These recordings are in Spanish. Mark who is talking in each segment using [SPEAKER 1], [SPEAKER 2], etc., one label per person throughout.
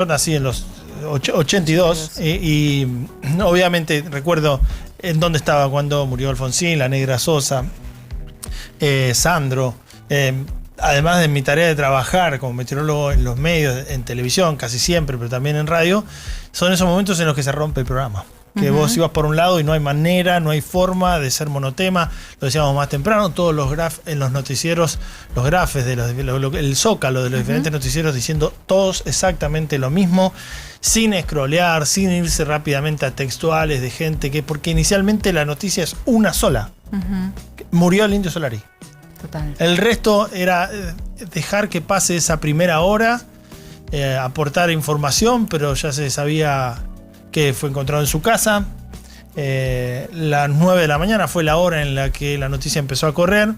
[SPEAKER 1] Yo nací en los 82 y obviamente recuerdo en dónde estaba cuando murió Alfonsín, la Negra Sosa, Sandro. Además de mi tarea de trabajar como meteorólogo en los medios, en televisión casi siempre, pero también en radio, son esos momentos en los que se rompe el programa. Que vos ibas por un lado y no hay manera, no hay forma de ser monotema. Lo decíamos más temprano, todos los en los noticieros, los grafes, el zócalo de los diferentes noticieros diciendo todos exactamente lo mismo, sin scrollear, sin irse rápidamente a textuales de gente que, porque inicialmente la noticia es una sola. Murió el Indio Solari.
[SPEAKER 2] Total.
[SPEAKER 1] El resto era dejar que pase esa primera hora, aportar información, pero ya se sabía que fue encontrado en su casa. Las 9 de la mañana fue la hora en la que la noticia empezó a correr.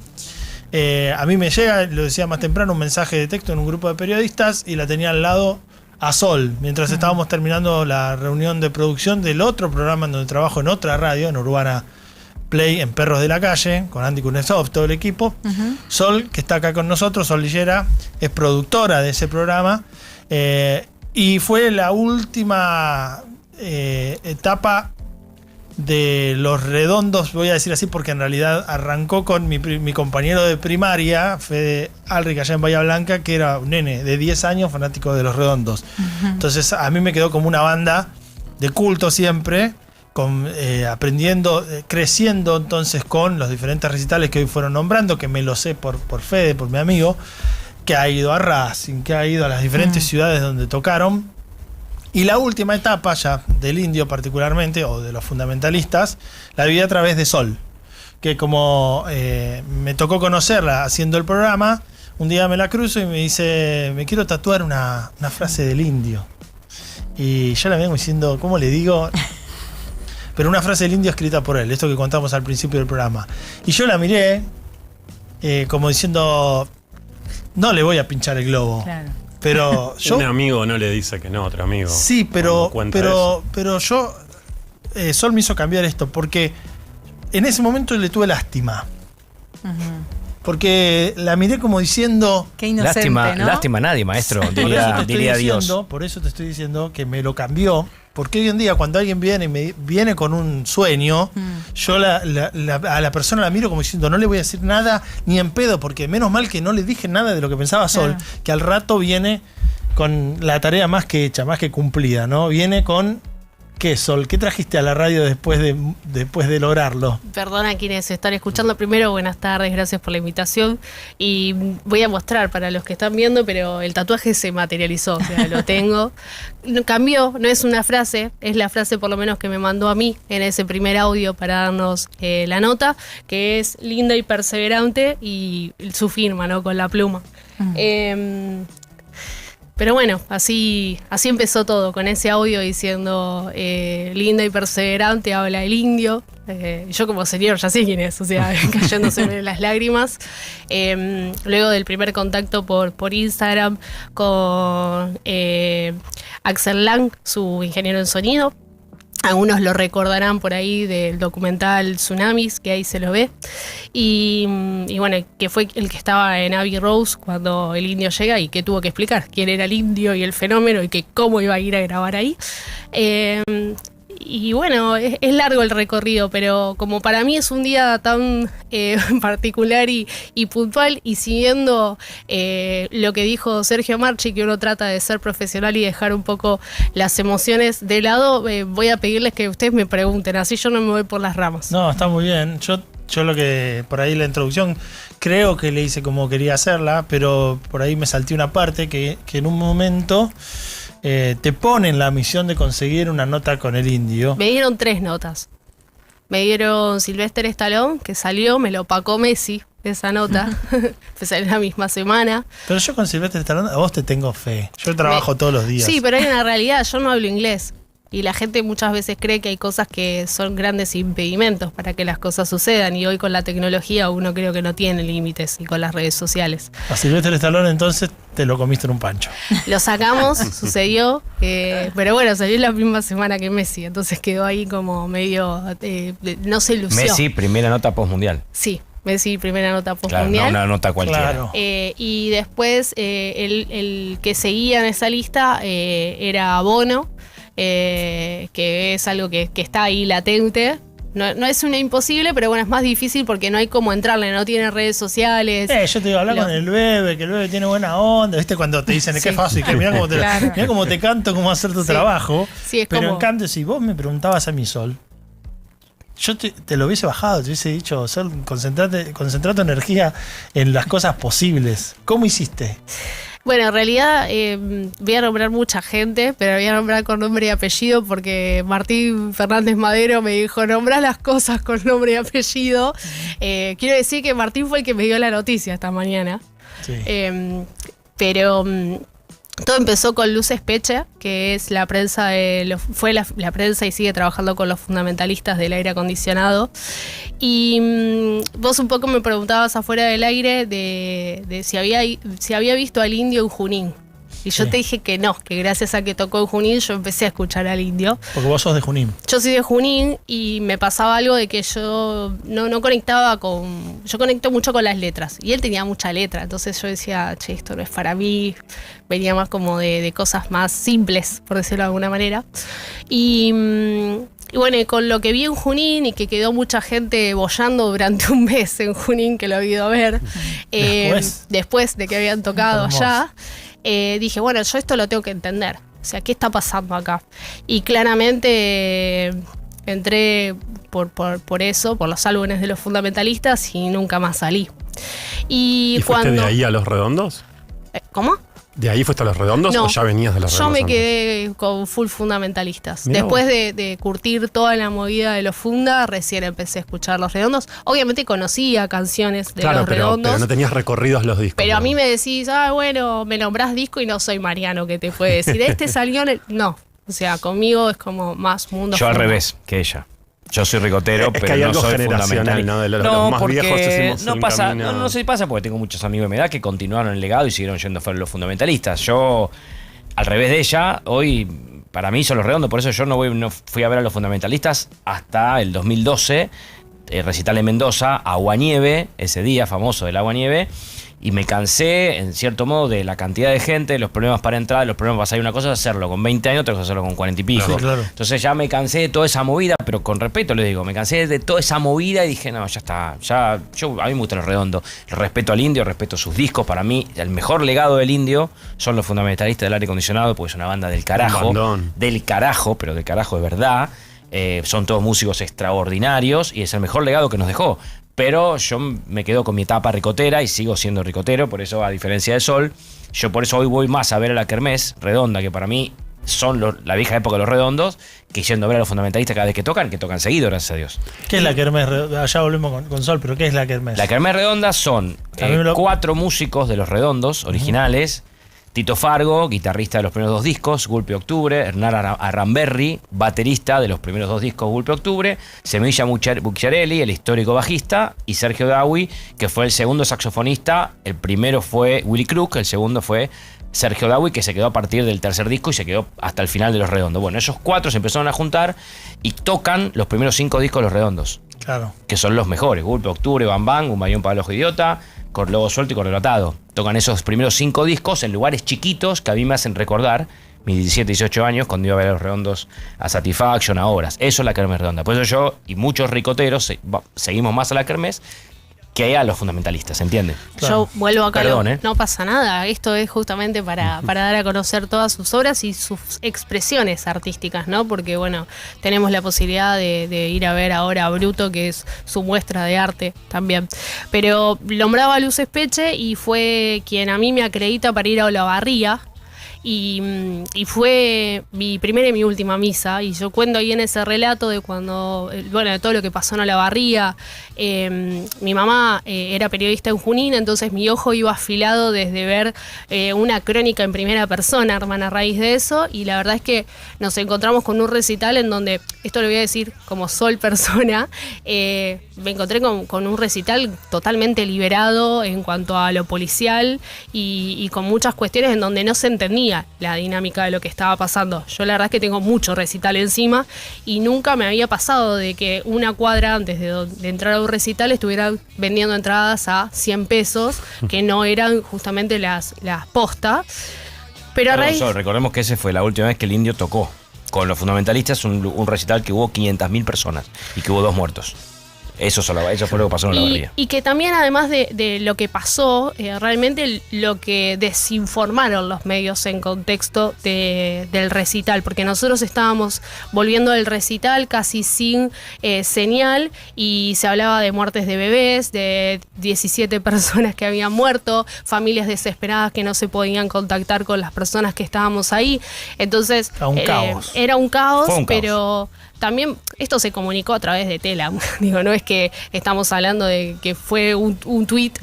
[SPEAKER 1] A mí me llega, lo decía más temprano, un mensaje de texto en un grupo de periodistas y la tenía al lado a Sol, mientras estábamos terminando la reunión de producción del otro programa en donde trabajo en otra radio, en Urbana Play, en Perros de la Calle, con Andy Kuznetsov, todo el equipo. Sol, que está acá con nosotros, Sol Lillera, es productora de ese programa. Y fue la última etapa de Los Redondos, voy a decir así porque en realidad arrancó con mi compañero de primaria, Fede Alric, allá en Bahía Blanca, que era un nene de 10 años fanático de Los Redondos. Entonces a mí me quedó como una banda de culto siempre, aprendiendo, creciendo entonces con los diferentes recitales que hoy fueron nombrando, que me lo sé por Fede, por mi amigo, que ha ido a Racing, que ha ido a las diferentes ciudades donde tocaron. Y la última etapa ya del Indio particularmente, o de los fundamentalistas, la viví a través de Sol, que como me tocó conocerla haciendo el programa, un día me la cruzo y me dice, me quiero tatuar una frase del Indio. Y yo la vengo diciendo, ¿cómo le digo? Pero una frase del Indio escrita por él, esto que contamos al principio del programa. Y yo la miré como diciendo, no le voy a pinchar el globo.
[SPEAKER 2] Claro.
[SPEAKER 1] Pero yo,
[SPEAKER 3] un amigo no le dice que no a otro amigo.
[SPEAKER 1] Sí, pero yo Sol me hizo cambiar esto porque en ese momento le tuve lástima. Porque la miré como diciendo,
[SPEAKER 2] qué inocente,
[SPEAKER 4] lástima,
[SPEAKER 2] ¿no?
[SPEAKER 4] lástima a nadie, maestro, diría Dios.
[SPEAKER 1] Por eso te estoy diciendo que me lo cambió. Porque hoy en día cuando alguien viene con un sueño, yo a la persona la miro como diciendo, no le voy a decir nada ni en pedo, porque menos mal que no le dije nada de lo que pensaba Sol, que al rato viene con la tarea más que hecha, más que cumplida, ¿no? Viene con, ¿qué, Sol? ¿Qué trajiste a la radio después de lograrlo?
[SPEAKER 5] Perdona a quienes están escuchando. Primero, buenas tardes, gracias por la invitación. Y voy a mostrar para los que están viendo, pero el tatuaje se materializó, o sea, lo tengo. Cambió, no es una frase, es la frase por lo menos que me mandó a mí en ese primer audio para darnos la nota, que es linda y perseverante, y su firma, ¿no? Con la pluma. Pero bueno, así empezó todo, con ese audio diciendo linda y perseverante, habla el Indio. Yo como señor ya sé quién es, o sea, cayéndose las lágrimas. Luego del primer contacto por Instagram con Axel Lang, su ingeniero en sonido. Algunos lo recordarán por ahí del documental Tsunamis, que ahí se lo ve. Y bueno, que fue el que estaba en Abbey Rose cuando el Indio llega y que tuvo que explicar quién era el Indio y el fenómeno y que cómo iba a ir a grabar ahí. Y bueno, es largo el recorrido, pero como para mí es un día tan particular y puntual, y siguiendo lo que dijo Sergio Marchi, que uno trata de ser profesional y dejar un poco las emociones de lado, voy a pedirles que ustedes me pregunten, así yo no me voy por las ramas.
[SPEAKER 1] No, está muy bien. Yo lo que, por ahí la introducción, creo que le hice como quería hacerla, pero por ahí me salté una parte que en un momento te ponen la misión de conseguir una nota con el Indio.
[SPEAKER 5] Me dieron 3 notas. Me dieron Sylvester Stallone, que salió, me lo opacó Messi, esa nota. Empecé en la misma semana.
[SPEAKER 1] Pero yo con Sylvester Stallone, a vos te tengo fe. Yo trabajo todos los días.
[SPEAKER 5] Sí, pero hay una realidad, yo no hablo inglés. Y la gente muchas veces cree que hay cosas que son grandes impedimentos para que las cosas sucedan. Y hoy con la tecnología uno creo que no tiene límites, y con las redes sociales.
[SPEAKER 1] A Sylvester Stallone entonces te lo comiste en un pancho.
[SPEAKER 5] Lo sacamos, sucedió, pero bueno, salió la misma semana que Messi, entonces quedó ahí como medio, no se lució.
[SPEAKER 4] Messi, primera nota postmundial.
[SPEAKER 5] Sí, Messi primera nota
[SPEAKER 4] Claro,
[SPEAKER 5] postmundial.
[SPEAKER 4] no una nota cualquiera.
[SPEAKER 1] Claro.
[SPEAKER 5] Y después el que seguía en esa lista era Bono, que es algo que está ahí latente. No es una imposible, pero bueno, es más difícil porque no hay cómo entrarle, no tiene redes sociales.
[SPEAKER 1] Yo te digo, hablar con el bebé, que el bebé tiene buena onda, ¿viste? Cuando te dicen,
[SPEAKER 5] Sí.
[SPEAKER 1] qué fácil, que mirá cómo te canto, cómo hacer tu
[SPEAKER 5] Sí.
[SPEAKER 1] trabajo.
[SPEAKER 5] Sí, es
[SPEAKER 1] Pero
[SPEAKER 5] como-
[SPEAKER 1] en cambio, si vos me preguntabas a mi Sol, yo te lo hubiese bajado, te hubiese dicho, Sol, concentra tu energía en las cosas posibles. ¿Cómo hiciste?
[SPEAKER 5] Bueno, en realidad voy a nombrar mucha gente, pero voy a nombrar con nombre y apellido porque Martín Fernández Madero me dijo, nombrá las cosas con nombre y apellido. Quiero decir que Martín fue el que me dio la noticia esta mañana.
[SPEAKER 1] Sí.
[SPEAKER 5] Pero todo empezó con Luz Espeche, que es la prensa fue la prensa y sigue trabajando con los fundamentalistas del aire acondicionado. Y vos un poco me preguntabas afuera del aire de si había visto al Indio en Junín. Y yo
[SPEAKER 1] Sí.
[SPEAKER 5] te dije que no, que gracias a que tocó en Junín yo empecé a escuchar al Indio.
[SPEAKER 1] Porque vos sos de Junín.
[SPEAKER 5] Yo soy de Junín y me pasaba algo de que yo no conectaba con... Yo conecto mucho con las letras y él tenía mucha letra, entonces yo decía, che, esto no es para mí, venía más como de cosas más simples, por decirlo de alguna manera. Y bueno, y con lo que vi en Junín y que quedó mucha gente boyando durante un mes en Junín, que lo he ido a ver, después de que habían tocado
[SPEAKER 1] Hermoso.
[SPEAKER 5] allá, dije, bueno, yo esto lo tengo que entender. O sea, ¿qué está pasando acá? Y claramente entré por eso, por los álbumes de los fundamentalistas y nunca más salí.
[SPEAKER 3] ¿Y fuiste
[SPEAKER 5] cuando...
[SPEAKER 3] de ahí a Los Redondos?
[SPEAKER 5] ¿Cómo?
[SPEAKER 3] ¿De ahí fuiste a Los Redondos
[SPEAKER 5] No,
[SPEAKER 3] o ya venías de Los
[SPEAKER 5] Yo
[SPEAKER 3] Redondos?
[SPEAKER 5] me
[SPEAKER 3] antes?
[SPEAKER 5] quedé con full fundamentalistas.
[SPEAKER 3] Mirá
[SPEAKER 5] Después
[SPEAKER 3] vos.
[SPEAKER 5] de curtir toda la movida de los funda, recién empecé a escuchar Los Redondos. Obviamente conocía canciones de
[SPEAKER 3] Claro,
[SPEAKER 5] Los
[SPEAKER 3] pero
[SPEAKER 5] Redondos.
[SPEAKER 3] no tenías recorridos los discos.
[SPEAKER 5] Pero a
[SPEAKER 3] ¿no?
[SPEAKER 5] mí me decís, bueno, me nombrás disco y no soy Mariano, que te puede decir, este salió en el... No, o sea, conmigo es como más mundo.
[SPEAKER 4] Yo al
[SPEAKER 5] funda.
[SPEAKER 4] revés que ella. Yo soy ricotero,
[SPEAKER 3] Es que
[SPEAKER 4] pero
[SPEAKER 3] hay
[SPEAKER 4] no
[SPEAKER 3] algo
[SPEAKER 4] soy
[SPEAKER 3] generacional,
[SPEAKER 4] fundamentalista.
[SPEAKER 3] ¿no? De los más
[SPEAKER 4] porque
[SPEAKER 3] viejos hicimos
[SPEAKER 4] no
[SPEAKER 3] un
[SPEAKER 4] pasa,
[SPEAKER 3] camino.
[SPEAKER 4] no sé si pasa porque tengo muchos amigos de mi edad que continuaron el legado y siguieron yendo fuera los fundamentalistas. Yo, al revés de ella, hoy para mí son Los Redondos, por eso yo no fui a ver a los fundamentalistas hasta el 2012, recital en Mendoza, Aguanieve, ese día famoso del Aguanieve. Y me cansé, en cierto modo, de la cantidad de gente, los problemas para entrar, los problemas para salir. Una cosa es hacerlo con 20 años, otra cosa es hacerlo con 40 y pico.
[SPEAKER 1] Sí, claro.
[SPEAKER 4] Entonces ya me cansé de toda esa movida, pero con respeto les digo, me cansé de toda esa movida y dije, no, ya está. A mí me gusta Los Redondos. Respeto al Indio, respeto sus discos. Para mí, el mejor legado del Indio son los fundamentalistas del aire acondicionado, porque es una banda del carajo.
[SPEAKER 3] Un bandón.
[SPEAKER 4] Del carajo, pero del carajo de verdad. Son todos músicos extraordinarios y es el mejor legado que nos dejó. Pero yo me quedo con mi etapa ricotera y sigo siendo ricotero, por eso, a diferencia de Sol, yo por eso hoy voy más a ver a la Kermés Redonda, que para mí son la vieja época de Los Redondos, que yendo a ver a los fundamentalistas cada vez que tocan seguido, gracias a Dios.
[SPEAKER 1] ¿Qué es la Kermés? Allá volvemos con Sol, pero ¿qué es la Kermés?
[SPEAKER 4] La Kermés Redonda son
[SPEAKER 1] También
[SPEAKER 4] 4 músicos de Los Redondos, originales. Tito Fargo, guitarrista de los primeros 2 discos, Gulpe Octubre. Hernán Arramberri, baterista de los primeros 2 discos, Gulpe Octubre. Semilla Bucciarelli, el histórico bajista. Y Sergio Dawi, que fue el segundo saxofonista. El primero fue Willy Crook, el segundo fue Sergio Dawi, que se quedó a partir del tercer disco y se quedó hasta el final de Los Redondos. Bueno, esos 4 se empezaron a juntar y tocan los primeros 5 discos de Los Redondos,
[SPEAKER 1] Claro.
[SPEAKER 4] que son los mejores. Gulpe Octubre, Bam Bam, Un Bayón para el Ojo Idiota, Lobo Suelto y Cordero Atado. Tocan esos primeros 5 discos en lugares chiquitos que a mí me hacen recordar mis 17, 18 años cuando iba a ver a Los Redondos a Satisfaction, a Obras. Eso es la Kermés Redonda. Por eso yo y muchos ricoteros seguimos más a la Kermés que a los fundamentalistas, ¿se entiende?
[SPEAKER 1] Claro.
[SPEAKER 5] Yo vuelvo acá,
[SPEAKER 4] Perdón,
[SPEAKER 5] no pasa nada. Esto es justamente para dar a conocer todas sus obras y sus expresiones artísticas, ¿no? Porque, bueno, tenemos la posibilidad de ir a ver ahora a Bruto, que es su muestra de arte también. Pero nombraba a Luz Espeche y fue quien a mí me acredita para ir a Olavarría. Y fue mi primera y mi última misa, y yo cuento ahí en ese relato de cuando, bueno, de todo lo que pasó en Olavarría. Mi mamá era periodista en Junín, entonces mi ojo iba afilado desde ver una crónica en primera persona, hermana, a raíz de eso, y la verdad es que nos encontramos con un recital en donde, esto lo voy a decir como Sol persona, me encontré con un recital totalmente liberado en cuanto a lo policial y con muchas cuestiones en donde no se entendía la dinámica de lo que estaba pasando. Yo la verdad es que tengo mucho recital encima y nunca me había pasado de que una cuadra antes de entrar a un recital estuvieran vendiendo entradas a 100 pesos, que no eran justamente las postas. Pero a raíz...
[SPEAKER 4] Recordemos que esa fue la última vez que el Indio tocó con los fundamentalistas un recital que hubo 500.000 personas y que hubo 2 muertos. Eso fue lo que pasó en la barría.
[SPEAKER 5] Y que también, además de lo que pasó, realmente lo que desinformaron los medios en contexto del recital, porque nosotros estábamos volviendo del recital casi sin señal y se hablaba de muertes de bebés, de 17 personas que habían muerto, familias desesperadas que no se podían contactar con las personas que estábamos ahí. Entonces, era un caos, pero... También esto se comunicó a través de Telegram. Digo, no es que estamos hablando de que fue un tweet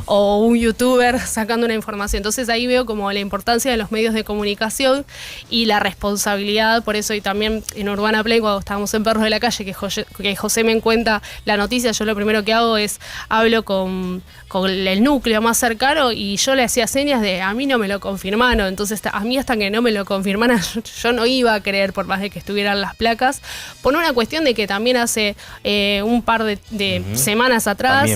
[SPEAKER 5] o un youtuber sacando una información. Entonces ahí veo como la importancia de los medios de comunicación y la responsabilidad. Por eso, y también en Urbana Play, cuando estábamos en Perros de la Calle, que José me cuenta la noticia, yo lo primero que hago es hablo con el núcleo más cercano y yo le hacía señas de a mí no me lo confirmaron. Entonces a mí hasta que no me lo confirmaran yo no iba a creer, por más de que estuvieran las placas. Por una cuestión de que también hace un par de semanas atrás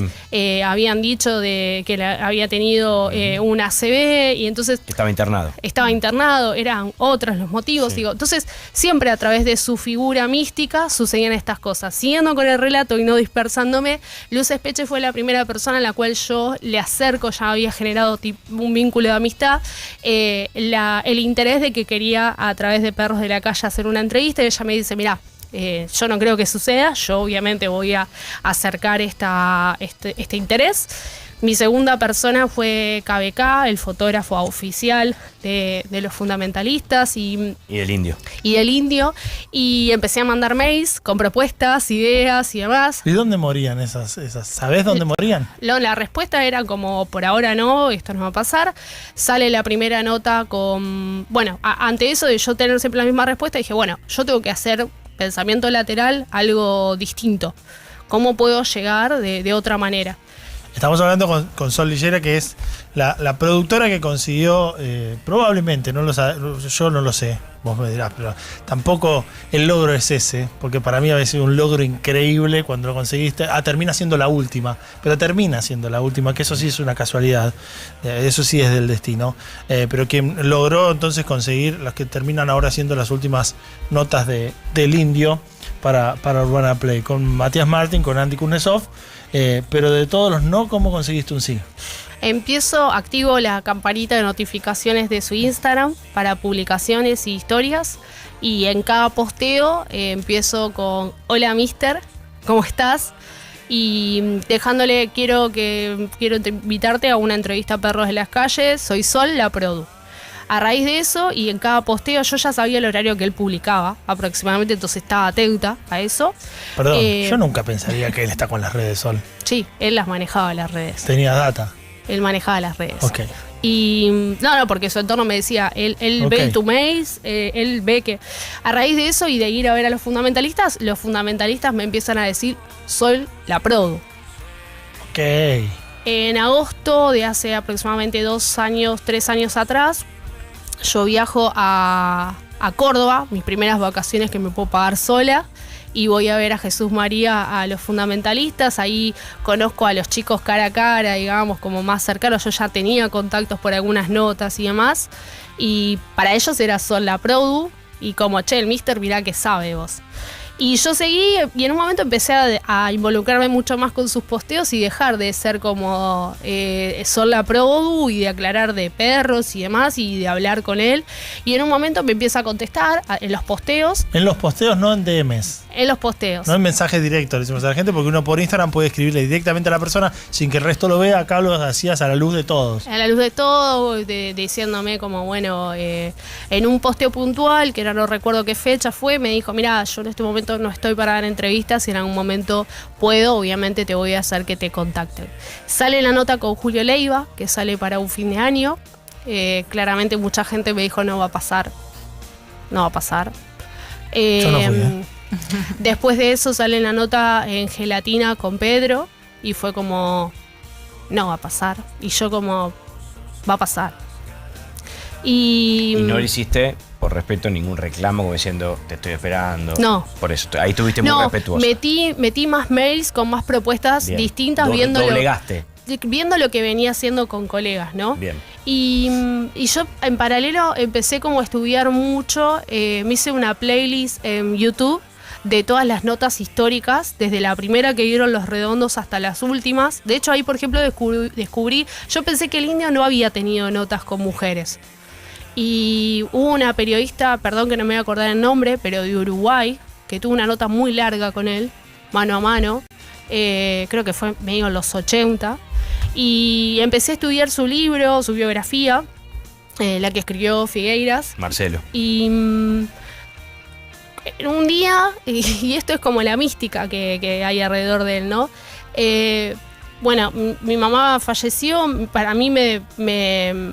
[SPEAKER 5] habían dicho de que había tenido un ACV y entonces...
[SPEAKER 4] Estaba internado,
[SPEAKER 5] eran otros los motivos.
[SPEAKER 4] Sí.
[SPEAKER 5] Digo, entonces siempre a través de su figura mística sucedían estas cosas. Siguiendo con el relato y no dispersándome, Luz Espeche fue la primera persona a la cual yo le acerco, ya había generado un vínculo de amistad, el interés de que quería a través de Perros de la Calle hacer una entrevista y ella me dice, mirá, yo no creo que suceda, yo obviamente voy a acercar este interés. Mi segunda persona fue KBK, el fotógrafo oficial de los fundamentalistas y
[SPEAKER 4] del Indio.
[SPEAKER 5] Y empecé a mandar mails con propuestas, ideas y demás.
[SPEAKER 1] ¿Y dónde morían esas? ¿Sabés dónde morían?
[SPEAKER 5] La respuesta era como, por ahora no, esto no va a pasar. Sale la primera nota con... Bueno, ante eso de yo tener siempre la misma respuesta, dije, bueno, yo tengo que hacer pensamiento lateral, algo distinto. ¿Cómo puedo llegar de otra manera?
[SPEAKER 1] Estamos hablando con Sol Lillera, que es la productora que consiguió, probablemente, yo no lo sé, vos me dirás, pero tampoco el logro es ese, porque para mí había sido un logro increíble cuando lo conseguiste. Termina siendo la última, que eso sí es una casualidad, eso sí es del destino, pero quien logró entonces conseguir las que terminan ahora siendo las últimas notas del Indio para Urbana Play, con Matías Martín, con Andy Kuznetsov. Pero de todos los no, ¿cómo conseguiste un sí?
[SPEAKER 5] Activo la campanita de notificaciones de su Instagram para publicaciones y historias. Y en cada posteo empiezo con hola mister, ¿cómo estás? Y dejándole, quiero invitarte a una entrevista a Perros de las Calles, soy Sol, la produ. A raíz de eso, y en cada posteo yo ya sabía el horario que él publicaba aproximadamente, entonces estaba atenta a eso.
[SPEAKER 1] Perdón, yo nunca pensaría que él está con las redes, Sol.
[SPEAKER 5] Sí, él las manejaba las redes.
[SPEAKER 1] Tenía data.
[SPEAKER 5] Él manejaba las redes.
[SPEAKER 1] Ok.
[SPEAKER 5] Y no, porque su entorno me decía, él ve tu mails, él ve que... A raíz de eso y de ir a ver a los fundamentalistas me empiezan a decir, soy la produ.
[SPEAKER 1] Ok.
[SPEAKER 5] En agosto de hace aproximadamente 3 años atrás, yo viajo a Córdoba, mis primeras vacaciones que me puedo pagar sola, y voy a ver a Jesús María, a los fundamentalistas. Ahí conozco a los chicos cara a cara, digamos, como más cercanos. Yo ya tenía contactos por algunas notas y demás, y para ellos era Sol la produ, y como, che, el mister, mirá que sabe vos. Y yo seguí y en un momento empecé a involucrarme mucho más con sus posteos y dejar de ser como Sol la produ y de aclarar de perros y demás y de hablar con él. Y en un momento me empieza a contestar en los posteos.
[SPEAKER 1] En los posteos, no en DMs.
[SPEAKER 5] En los posteos.
[SPEAKER 1] No en mensajes directos, le decimos a la gente, porque uno por Instagram puede escribirle directamente a la persona sin que el resto lo vea. Acá lo hacías a la luz de todos.
[SPEAKER 5] A la luz de todo, diciéndome como, bueno, en un posteo puntual, que ahora no recuerdo qué fecha fue, me dijo, mira, yo en este momento no estoy para dar entrevistas, y en algún momento puedo, obviamente te voy a hacer que te contacten. Sale la nota con Julio Leiva, que sale para un fin de año. Claramente mucha gente me dijo, no va a pasar.
[SPEAKER 1] Yo no fui,
[SPEAKER 5] Después de eso sale la nota en Gelatina con Pedro y fue como, no va a pasar. Y yo como, va a pasar. Y
[SPEAKER 4] no le hiciste, por respeto, ningún reclamo como diciendo, te estoy esperando.
[SPEAKER 5] No.
[SPEAKER 4] Por eso, ahí tuviste muy respetuoso.
[SPEAKER 5] Metí más mails con más propuestas
[SPEAKER 4] Bien.
[SPEAKER 5] distintas,
[SPEAKER 4] Doblegaste.
[SPEAKER 5] viendo lo que venía haciendo con colegas, ¿no?
[SPEAKER 4] Bien.
[SPEAKER 5] Y yo en paralelo empecé como a estudiar mucho, me hice una playlist en YouTube de todas las notas históricas, desde la primera que dieron Los Redondos hasta las últimas. De hecho, ahí, por ejemplo, descubrí, yo pensé que el Indio no había tenido notas con mujeres. Y hubo una periodista, perdón que no me voy a acordar el nombre, pero de Uruguay, que tuvo una nota muy larga con él, mano a mano, creo que fue medio en los 80, y empecé a estudiar su libro, su biografía, la que escribió Figueiras.
[SPEAKER 4] Marcelo.
[SPEAKER 5] Y un día, y esto es como la mística que hay alrededor de él, ¿no? Bueno, mi mamá falleció, para mí me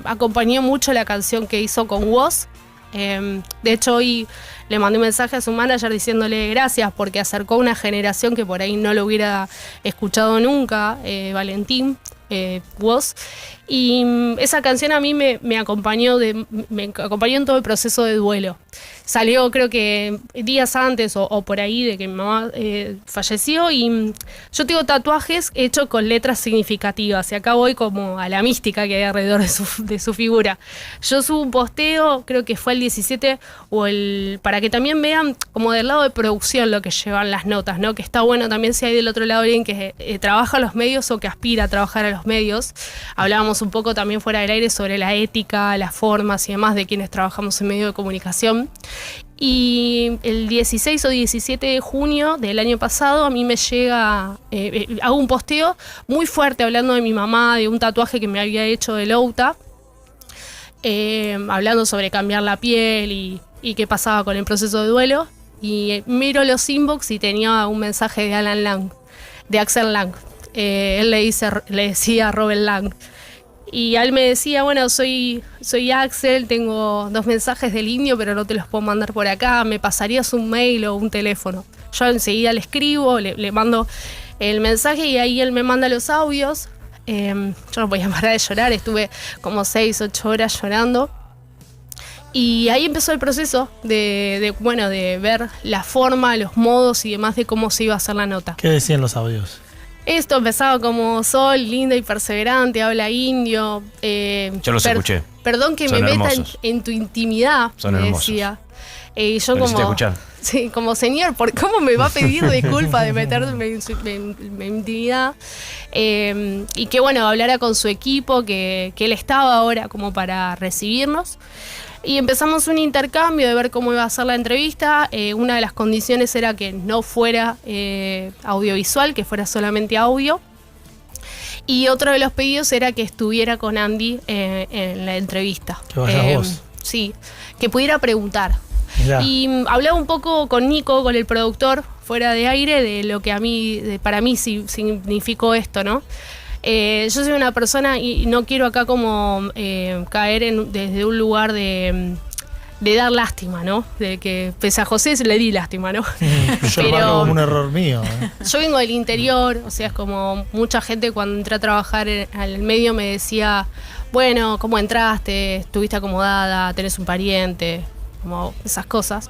[SPEAKER 5] acompañó mucho la canción que hizo con Woz. De hecho, hoy le mandé un mensaje a su manager diciéndole gracias porque acercó una generación que por ahí no lo hubiera escuchado nunca, Valentín, Woz. Y esa canción a mí me acompañó en todo el proceso de duelo. Salió creo que días antes o por ahí de que mi mamá falleció, y yo tengo tatuajes hechos con letras significativas y acá voy como a la mística que hay alrededor de su figura. Yo subo un posteo, creo que fue el 17 para que también vean como del lado de producción lo que llevan las notas, ¿no? Que está bueno también si hay del otro lado alguien que trabaja a los medios o que aspira a trabajar a los medios. Hablábamos un poco también fuera del aire sobre la ética, las formas y demás de quienes trabajamos en medios de comunicación. Y el 16 o 17 de junio del año pasado a mí me llega, hago un posteo muy fuerte hablando de mi mamá, de un tatuaje que me había hecho de Louta, hablando sobre cambiar la piel y qué pasaba con el proceso de duelo. Y miro los inbox y tenía un mensaje de Alan Lang, de Axel Lang. Él le decía a Robert Lang. Y él me decía, bueno, soy Axel, tengo 2 mensajes del Indio, pero no te los puedo mandar por acá, ¿me pasarías un mail o un teléfono? Yo enseguida le escribo, le mando el mensaje y ahí él me manda los audios. Yo no podía parar de llorar, estuve como 6, 8 horas llorando. Y ahí empezó el proceso de ver la forma, los modos y demás de cómo se iba a hacer la nota.
[SPEAKER 1] ¿Qué decían los audios?
[SPEAKER 5] Esto empezaba como Sol, linda y perseverante, habla indio.
[SPEAKER 4] Yo los escuché.
[SPEAKER 5] Perdón que
[SPEAKER 4] Son
[SPEAKER 5] me meta
[SPEAKER 4] hermosos.
[SPEAKER 5] tu intimidad,
[SPEAKER 4] Son
[SPEAKER 5] me
[SPEAKER 4] hermosos.
[SPEAKER 5] decía. Y yo
[SPEAKER 4] ¿Lo hiciste
[SPEAKER 5] como,
[SPEAKER 4] escuchar?
[SPEAKER 5] sí, como señor, ¿cómo me va a pedir disculpas de meterme en mi intimidad? Y que bueno, hablara con su equipo, que él estaba ahora como para recibirnos. Y empezamos un intercambio de ver cómo iba a ser la entrevista. Una de las condiciones era que no fuera audiovisual, que fuera solamente audio. Y otro de los pedidos era que estuviera con Andy en la entrevista.
[SPEAKER 1] Que vayas vos.
[SPEAKER 5] Sí, que pudiera preguntar.
[SPEAKER 1] Mirá.
[SPEAKER 5] Y hablaba un poco con Nico, con el productor, fuera de aire, de lo que para mí significó esto, ¿no? Yo soy una persona y no quiero acá como caer desde un lugar de dar lástima, ¿no? De que pese a José le di lástima, ¿no?
[SPEAKER 1] Yo lo marco como un error mío.
[SPEAKER 5] Yo vengo del interior, o sea, es como mucha gente cuando entré a trabajar al medio me decía, bueno, ¿cómo entraste? ¿Estuviste acomodada? ¿Tenés un pariente? Como esas cosas.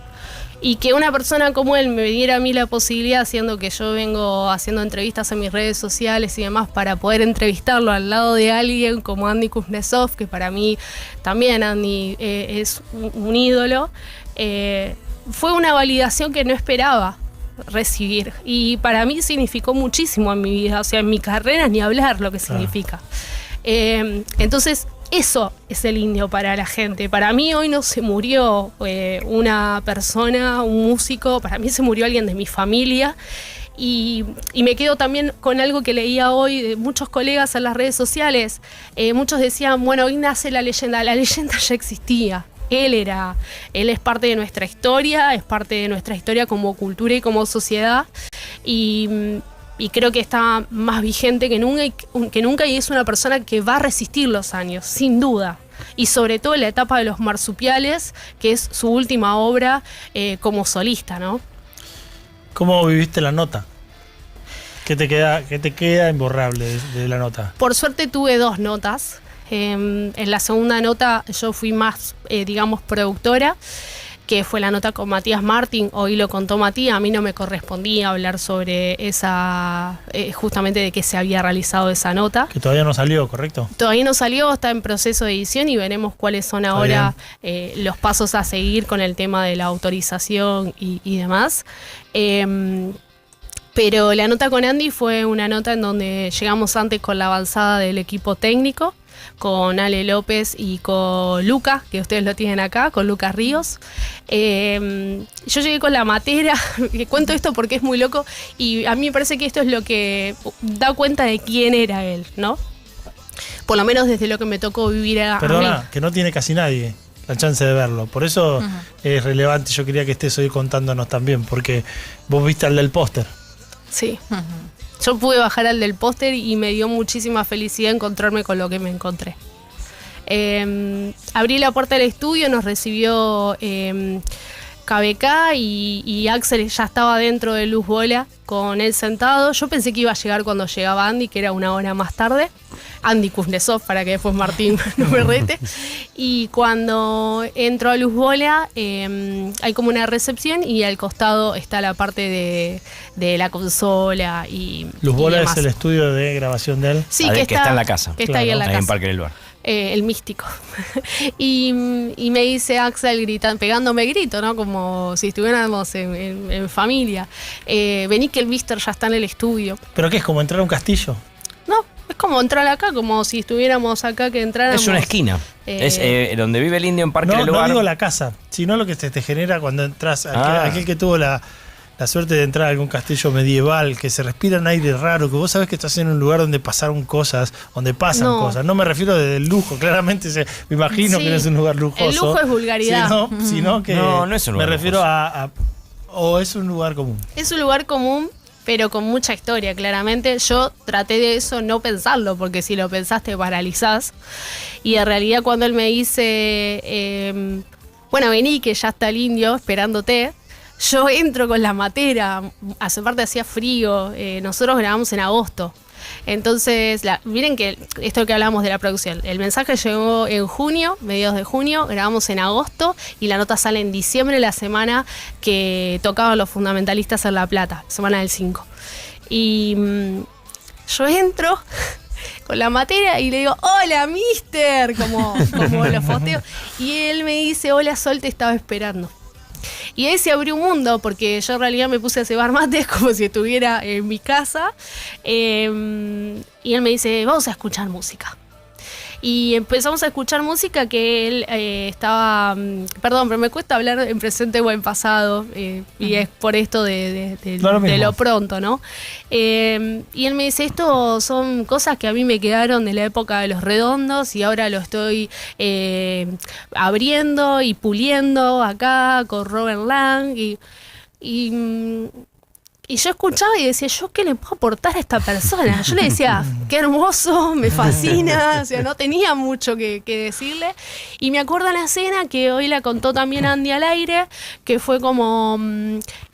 [SPEAKER 5] Y que una persona como él me diera a mí la posibilidad, siendo que yo vengo haciendo entrevistas en mis redes sociales y demás, para poder entrevistarlo al lado de alguien como Andy Kuznetsov, que para mí también Andy es un ídolo, fue una validación que no esperaba recibir. Y para mí significó muchísimo en mi vida, o sea, en mi carrera ni hablar lo que significa. Entonces, eso es el Indio para la gente. Para mí hoy no se murió una persona, un músico, para mí se murió alguien de mi familia. Y me quedo también con algo que leía hoy de muchos colegas en las redes sociales. Muchos decían, bueno, hoy nace la leyenda ya existía. Él es parte de nuestra historia, es parte de nuestra historia como cultura y como sociedad. Y creo que está más vigente que nunca y es una persona que va a resistir los años, sin duda. Y sobre todo en la etapa de los marsupiales, que es su última obra como solista, ¿no?
[SPEAKER 1] ¿Cómo viviste la nota? ¿Qué te queda imborrable de la nota?
[SPEAKER 5] Por suerte tuve 2 notas. En la segunda nota yo fui más, digamos, productora, que fue la nota con Matías Martín. Hoy lo contó Matías, a mí no me correspondía hablar sobre esa, justamente de que se había realizado esa nota.
[SPEAKER 1] Que todavía no salió, ¿correcto?
[SPEAKER 5] Todavía no salió, está en proceso de edición y veremos cuáles son ahora los pasos a seguir con el tema de la autorización y demás. Pero la nota con Andy fue una nota en donde llegamos antes con la avanzada del equipo técnico, con Ale López y con Luca, que ustedes lo tienen acá, con Lucas Ríos. Yo llegué con la matera, cuento esto porque es muy loco y a mí me parece que esto es lo que da cuenta de quién era él, ¿no? Por lo menos desde lo que me tocó vivir a mí.
[SPEAKER 1] Perdona, que no tiene casi nadie la chance de verlo. Por eso es relevante, yo quería que estés hoy contándonos también, porque vos viste al del póster.
[SPEAKER 5] Sí. Yo pude bajar al del póster y me dio muchísima felicidad encontrarme con lo que me encontré. Abrí la puerta del estudio, nos recibió KBK y Axel ya estaba dentro de Luz Bola con él sentado. Yo pensé que iba a llegar cuando llegaba Andy, que era una hora más tarde. Andy Kuznetsov, para que después Martín no me rete. Y cuando entro a Luz Bola, hay como una recepción y al costado está la parte de la consola y
[SPEAKER 1] Luz Bola
[SPEAKER 5] demás.
[SPEAKER 1] es el estudio de grabación de él.
[SPEAKER 5] Sí,
[SPEAKER 4] que está en la casa.
[SPEAKER 5] Que está ahí en la
[SPEAKER 4] Ahí en
[SPEAKER 5] casa.
[SPEAKER 4] Parque del Bar.
[SPEAKER 5] El místico. y me dice Axel pegándome grito, ¿no? Como si estuviéramos en familia. Vení que el mister ya está en el estudio.
[SPEAKER 1] ¿Pero qué es, como entrar a un castillo?
[SPEAKER 5] No, es como entrar acá, como si estuviéramos acá que entráramos.
[SPEAKER 4] Es una esquina. Es donde vive el indio en Parque del
[SPEAKER 1] No
[SPEAKER 4] Bar.
[SPEAKER 1] digo la casa, sino lo que te genera cuando entras. Aquel que tuvo la suerte de entrar a algún castillo medieval, que se respira un aire raro, que vos sabés que estás en un lugar donde pasaron cosas, donde pasan cosas. No me refiero del lujo, claramente me imagino que no es un lugar lujoso.
[SPEAKER 5] El lujo es vulgaridad.
[SPEAKER 1] Sino que
[SPEAKER 4] no es un lugar
[SPEAKER 1] me refiero o es un lugar común.
[SPEAKER 5] Es un lugar común, pero con mucha historia, claramente. Yo traté de eso no pensarlo, porque si lo pensás te paralizás. Y en realidad cuando él me dice, bueno, vení que ya está el indio esperándote, yo entro con la matera, hace parte hacía frío, nosotros grabamos en agosto. Entonces, miren que esto que hablamos de la producción, el mensaje llegó en junio, mediados de junio, grabamos en agosto y la nota sale en diciembre, la semana que tocaban los fundamentalistas en La Plata, semana del 5. Y yo entro con la matera y le digo, hola mister, como los posteo, y él me dice, hola Sol, te estaba esperando. Y ahí se abrió un mundo, porque yo en realidad me puse a cebar mates como si estuviera en mi casa. Y él me dice, vamos a escuchar música. Y empezamos a escuchar música que él estaba... Perdón, pero me cuesta hablar en presente o en pasado. Y es por esto de lo pronto, ¿no? Y él me dice, esto son cosas que a mí me quedaron de la época de Los Redondos y ahora lo estoy abriendo y puliendo acá con Robert Lang. Y yo escuchaba y decía, ¿yo qué le puedo aportar a esta persona? Yo le decía, qué hermoso, me fascina, o sea, no tenía mucho que decirle. Y me acuerdo de la escena que hoy la contó también Andy al aire, que fue como,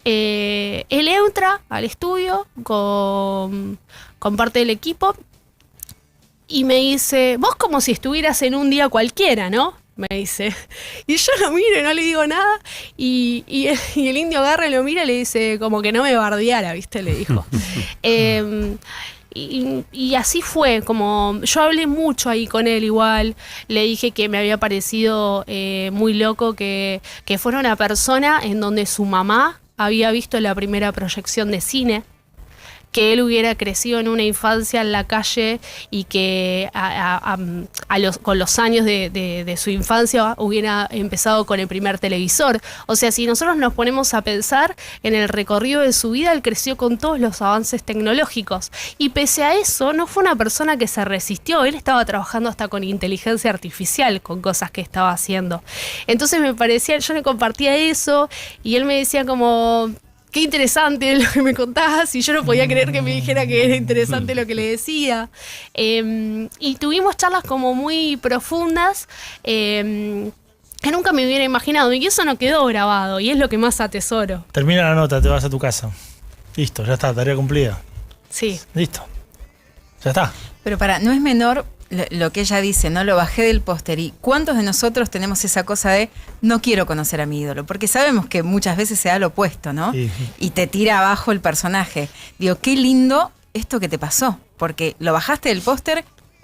[SPEAKER 5] él entra al estudio con parte del equipo y me dice, vos como si estuvieras en un día cualquiera, ¿no? Me dice. Y yo lo miro y no le digo nada. Y el indio agarra y lo mira y le dice, como que no me bardeara, ¿viste? Le dijo. Y así fue, como yo hablé mucho ahí con él igual. Le dije que me había parecido muy loco que fuera una persona en donde su mamá había visto la primera proyección de cine, que él hubiera crecido en una infancia en la calle y que con los años de su infancia hubiera empezado con el primer televisor. O sea, si nosotros nos ponemos a pensar en el recorrido de su vida, él creció con todos los avances tecnológicos. Y pese a eso, no fue una persona que se resistió. Él estaba trabajando hasta con inteligencia artificial, con cosas que estaba haciendo. Entonces me parecía, yo le compartía eso y él me decía como... Qué interesante lo que me contabas, y yo no podía creer que me dijera que era interesante lo que le decía. Y tuvimos charlas como muy profundas que nunca me hubiera imaginado, y eso no quedó grabado, y es lo que más atesoro.
[SPEAKER 1] Termina la nota, te vas a tu casa. Listo, ya está, tarea cumplida.
[SPEAKER 5] Sí.
[SPEAKER 1] Listo. Ya está.
[SPEAKER 2] Pero no es menor lo que ella dice, ¿no? Lo bajé del póster. ¿Y cuántos de nosotros tenemos esa cosa de no quiero conocer a mi ídolo? Porque sabemos que muchas veces se da lo opuesto, ¿no?
[SPEAKER 1] Sí.
[SPEAKER 2] Y te tira abajo el personaje. Digo, qué lindo esto que te pasó. Porque lo bajaste del póster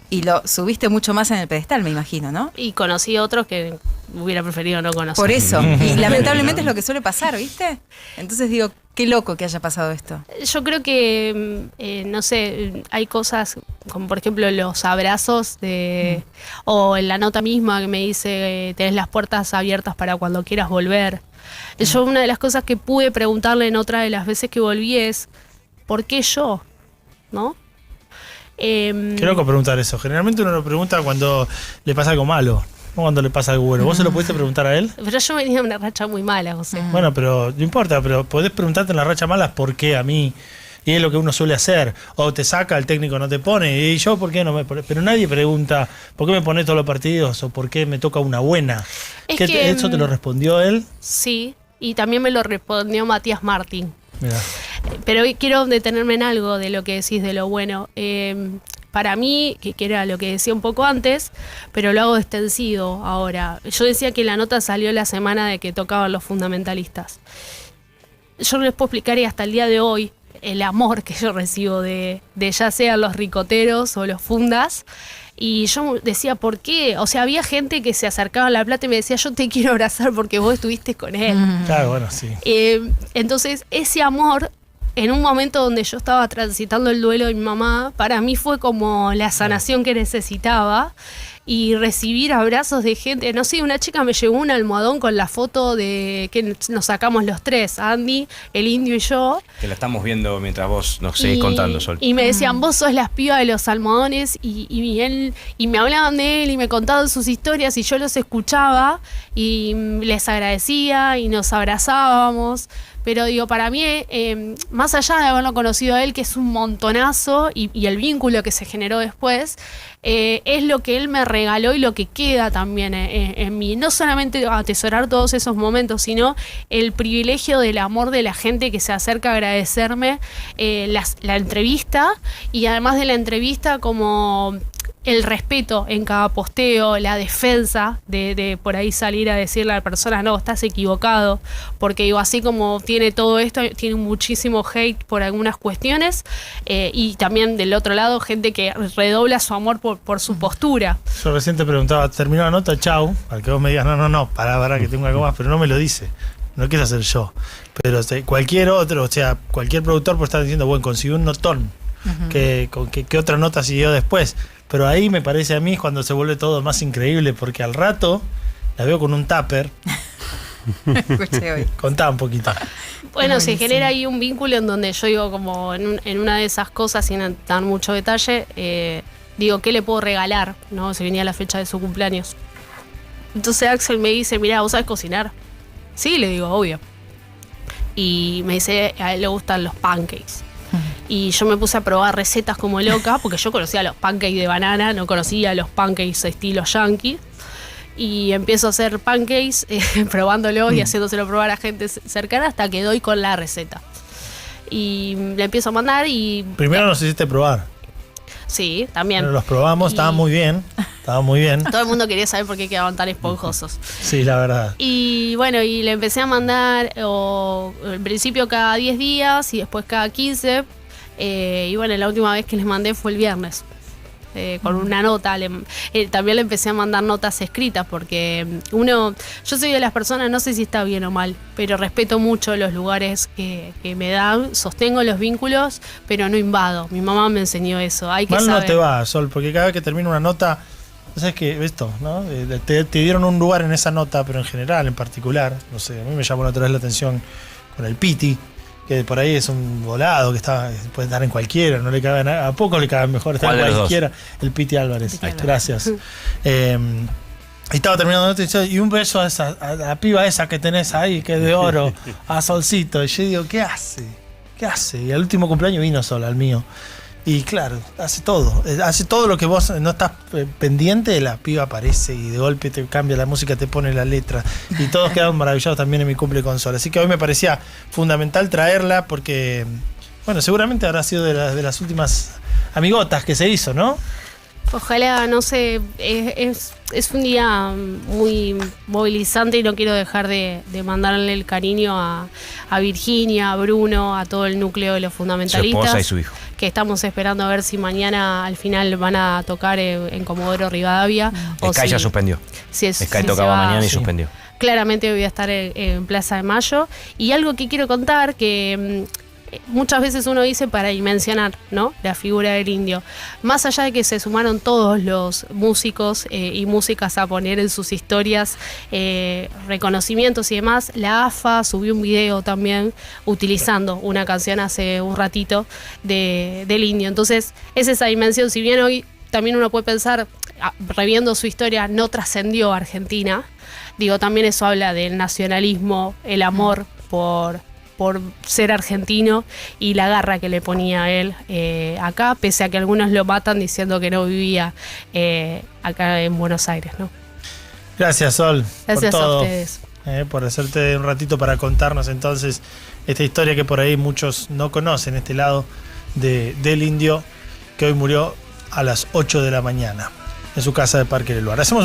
[SPEAKER 2] y lo subiste mucho más en el pedestal, me imagino, ¿no?
[SPEAKER 5] Y conocí otros que hubiera preferido no conocer.
[SPEAKER 2] Por eso. Y lamentablemente es lo que suele pasar, ¿viste? Entonces digo, qué loco que haya pasado esto.
[SPEAKER 5] Yo creo que, no sé, hay cosas como por ejemplo los abrazos o en la nota misma que me dice tenés las puertas abiertas para cuando quieras volver. Yo una de las cosas que pude preguntarle en otra de las veces que volví es ¿por qué yo? ¿No?
[SPEAKER 1] Qué loco preguntar eso. Generalmente uno lo pregunta cuando le pasa algo malo, no cuando le pasa algo bueno. ¿Vos se lo pudiste preguntar a él?
[SPEAKER 5] Pero yo venía de una racha muy mala, José.
[SPEAKER 1] Bueno, pero no importa, pero podés preguntarte en la racha mala por qué a mí. Y es lo que uno suele hacer. O te saca, el técnico no te pone. Y yo, ¿por qué no me pone? Pero nadie pregunta, ¿por qué me pones todos los partidos? O ¿por qué me toca una buena? ¿Eso te lo respondió él?
[SPEAKER 5] Sí, y también me lo respondió Matías Martín.
[SPEAKER 1] Mirá.
[SPEAKER 5] Pero quiero detenerme en algo de lo que decís de lo bueno. Para mí, que era lo que decía un poco antes, pero lo hago extensivo ahora. Yo decía que la nota salió la semana de que tocaban los fundamentalistas. Yo no les puedo explicar y hasta el día de hoy el amor que yo recibo de ya sean los ricoteros o los fundas. Y yo decía, ¿por qué? O sea, había gente que se acercaba a La Plata y me decía, yo te quiero abrazar porque vos estuviste con él.
[SPEAKER 1] Claro, bueno, sí.
[SPEAKER 5] Entonces, ese amor, en un momento donde yo estaba transitando el duelo de mi mamá, para mí fue como la sanación que necesitaba. Y recibir abrazos de gente, no sé, una chica me llevó un almohadón con la foto de que nos sacamos los tres, Andy, el indio y yo.
[SPEAKER 4] Que la estamos viendo mientras vos nos seguís contando, Sol.
[SPEAKER 5] Y me decían, vos sos las pibas de los almohadones, y me hablaban de él y me contaban sus historias y yo los escuchaba y les agradecía y nos abrazábamos. Pero digo, para mí, más allá de haberlo conocido a él, que es un montonazo, y el vínculo que se generó después, es lo que él me regaló y lo que queda también en mí. No solamente atesorar todos esos momentos, sino el privilegio del amor de la gente que se acerca a agradecerme la entrevista, y además de la entrevista como el respeto en cada posteo, la defensa de por ahí salir a decirle a la persona, no, estás equivocado, porque digo, así como tiene todo esto, tiene muchísimo hate por algunas cuestiones, y también del otro lado, gente que redobla su amor por su postura.
[SPEAKER 1] Yo recién te preguntaba, terminó la nota, chau, al que vos me digas, no, pará, que tengo algo más, pero no me lo dice. No quiero hacer yo. Pero cualquier otro, o sea, cualquier productor puede estar diciendo, bueno, consiguió un notón. ¿Qué otra nota siguió después? Pero ahí me parece a mí cuando se vuelve todo más increíble, porque al rato la veo con un tupper.
[SPEAKER 2] Escuché hoy.
[SPEAKER 1] Contá un poquito.
[SPEAKER 5] Bueno, se genera ahí un vínculo en donde yo digo, como en una de esas cosas, sin dar mucho detalle, digo, ¿qué le puedo regalar? ¿No? Se venía la fecha de su cumpleaños. Entonces Axel me dice, mirá, ¿vos sabés cocinar? Sí, le digo, obvio. Y me dice, a él le gustan los pancakes. Y yo me puse a probar recetas como loca, porque yo conocía los pancakes de banana, no conocía los pancakes estilo yankee. Y empiezo a hacer pancakes, probándolos y haciéndoselo probar a gente cercana hasta que doy con la receta. Y le empiezo a mandar y...
[SPEAKER 1] Primero nos hiciste probar.
[SPEAKER 5] Sí, también.
[SPEAKER 1] Pero los probamos, estaban muy bien.
[SPEAKER 5] Todo el mundo quería saber por qué quedaban tan esponjosos.
[SPEAKER 1] Sí, la verdad.
[SPEAKER 5] Y bueno, y le empecé a mandar al principio cada 10 días y después cada 15. Y bueno, la última vez que les mandé fue el viernes. Con una nota. También le empecé a mandar notas escritas porque yo soy de las personas, no sé si está bien o mal, pero respeto mucho los lugares que me dan, sostengo los vínculos, pero no invado. Mi mamá me enseñó eso. Hay que
[SPEAKER 1] mal
[SPEAKER 5] saber.
[SPEAKER 1] No te va, Sol, porque cada vez que termina una nota, ¿sabes qué? Esto, ¿no? Te dieron un lugar en esa nota, pero en general, en particular, no sé, a mí me llamó la otra vez la atención con el Piti, que por ahí es un volado que puede estar en cualquiera, no le cabe a poco le cabe mejor estar en cualquiera. El Piti Álvarez. Gracias. Y estaba terminando la nota y un beso a la piba esa que tenés ahí, que es de oro, a Solcito. Y yo digo, ¿qué hace? Y al último cumpleaños vino Sol, al mío. Y claro, hace todo lo que vos no estás pendiente, la piba aparece y de golpe te cambia la música, te pone la letra y todos quedaron maravillados también en mi cumple con Sol. Así que hoy me parecía fundamental traerla porque Bueno, seguramente habrá sido de las últimas amigotas que se hizo, ¿no?
[SPEAKER 5] Ojalá, no sé, es un día muy movilizante y no quiero dejar de mandarle el cariño a Virginia, a Bruno, a todo el núcleo de los
[SPEAKER 4] Su
[SPEAKER 5] fundamentalistas.
[SPEAKER 4] esposa y su hijo.
[SPEAKER 5] Que estamos esperando a ver si mañana al final van a tocar en Comodoro Rivadavia.
[SPEAKER 4] Sky ya suspendió.
[SPEAKER 5] Si
[SPEAKER 4] Sky tocaba mañana y suspendió.
[SPEAKER 5] Claramente voy a estar en Plaza de Mayo. Y algo que quiero contar, que muchas veces uno dice para dimensionar, ¿no?, la figura del indio. Más allá de que se sumaron todos los músicos y músicas a poner en sus historias reconocimientos y demás, la AFA subió un video también utilizando una canción hace un ratito del indio. Entonces es esa dimensión. Si bien hoy también uno puede pensar, reviendo su historia, no trascendió a Argentina, digo, también eso habla del nacionalismo, el amor por ser argentino y la garra que le ponía él acá, pese a que algunos lo matan diciendo que no vivía acá en Buenos Aires, ¿no?
[SPEAKER 1] Gracias, Sol.
[SPEAKER 5] Gracias
[SPEAKER 1] por todo,
[SPEAKER 5] a ustedes.
[SPEAKER 1] Por hacerte un ratito para contarnos entonces esta historia que por ahí muchos no conocen, este lado del indio que hoy murió a las 8 de la mañana en su casa de Parque del Lugar. Hacemos una